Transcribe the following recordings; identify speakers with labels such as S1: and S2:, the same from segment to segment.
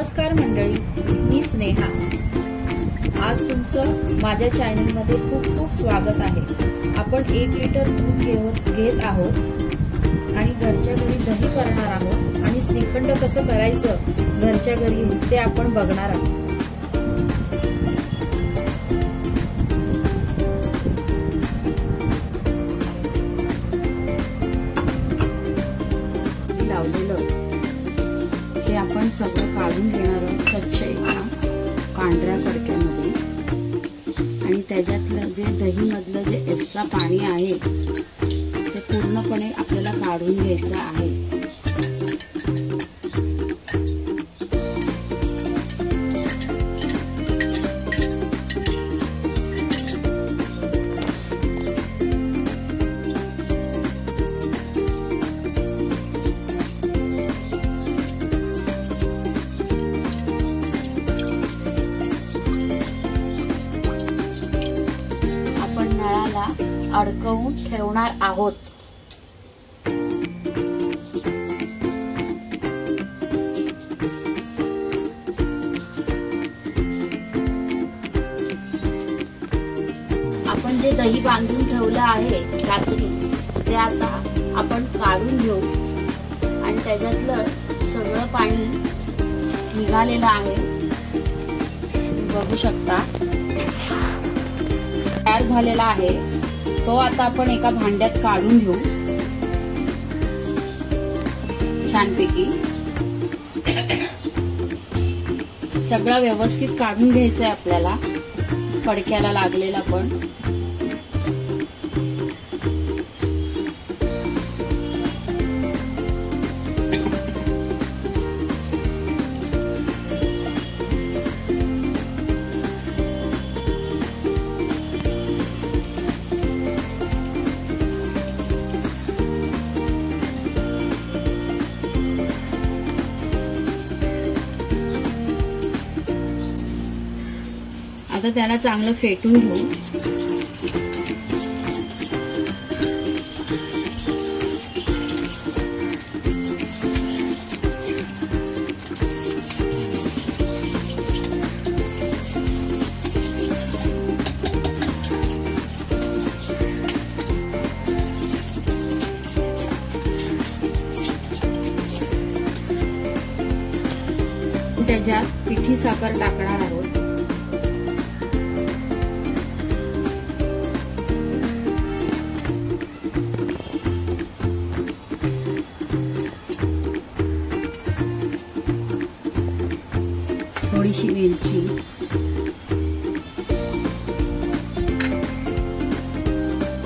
S1: नमस्कार मंडळी, मी स्नेहा। आज तुमचं माझ्या चॅनल मध्ये खूप खूप स्वागत आहे। आपण 1 लिटर दूध घेत आहोत आणि घरच्या घरी दही करणार आहोत आणि श्रीखंड कसं करायचं घरच्या घरी ते आपण बघणार आहोत। लावलेलं ते आपण सगळं काढून घेणार आहोत स्वच्छ एका पांढऱ्या फडक्यामध्ये आणि त्याच्यातलं जे दही मधलं जे एक्स्ट्रा पाणी आहे ते पूर्णपणे आपल्याला काढून घ्यायचं आहे। अडकवून ठेवणार आहोत। आपण जे दही बांधून ठेवलं आहे रात्री ते आता आपण काढून घेऊ आणि त्याच्यातलं सगळं पाणी निघालेलं आहे, बघू शकता तयार झालेला आहे। तो आता आपण एका भांड्यात काढून घेऊ छानपैकी। सगळं व्यवस्थित काढून घ्यायचंय आपल्याला, फडक्याला लागलेला पण। आता त्याला चांगलं फेटून घेऊ। त्याच्यात पिठी साखर टाकणार आहोत। थोडीशी वेलची,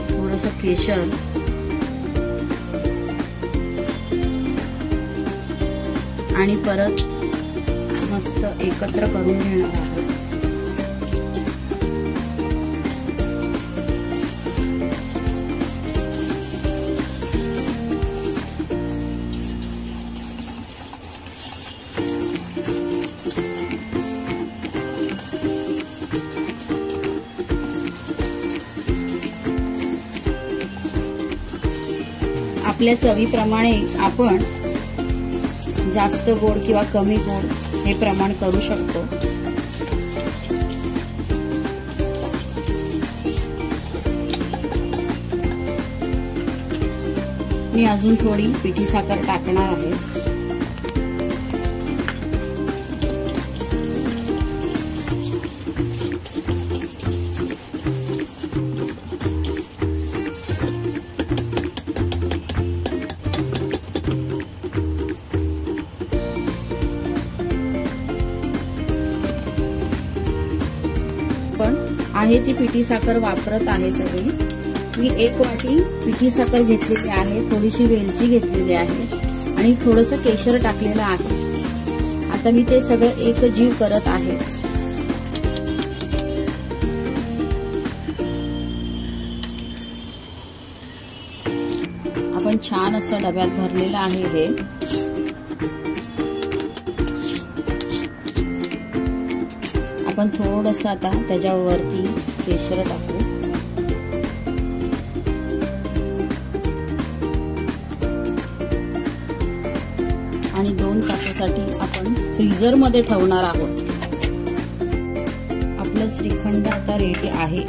S1: थोडंसं केशर आणि परत मस्त एकत्र करून घेणार आहोत। आपल्या चवीप्रमाणे आपण जास्त गोड किंवा कमी गोड हे प्रमाण करू शकतो। मी अजून थोडी पिठी साखर टाकणार आहे। पण आहे ती पिठी साखर वापरत आहे सगळी। मी 1 वाटी पिठी साखर घेतलेली आहे, थोडीशी वेलची घेतलेली आहे आणि थोडंसं केशर टाकलेलं आहे। आता मी ते सगळं एक जीव करत आहे। आपण छान असं डब्यात भरलेलं आहे हे। आपण थोडंसं आता त्याच्यावरती केशर टाकू आणि 2 तासासाठी आपण फ्रीजर फ्रीझर मध्ये ठेवणार आहोत. आपलं श्रीखंड आता रेडी आहे.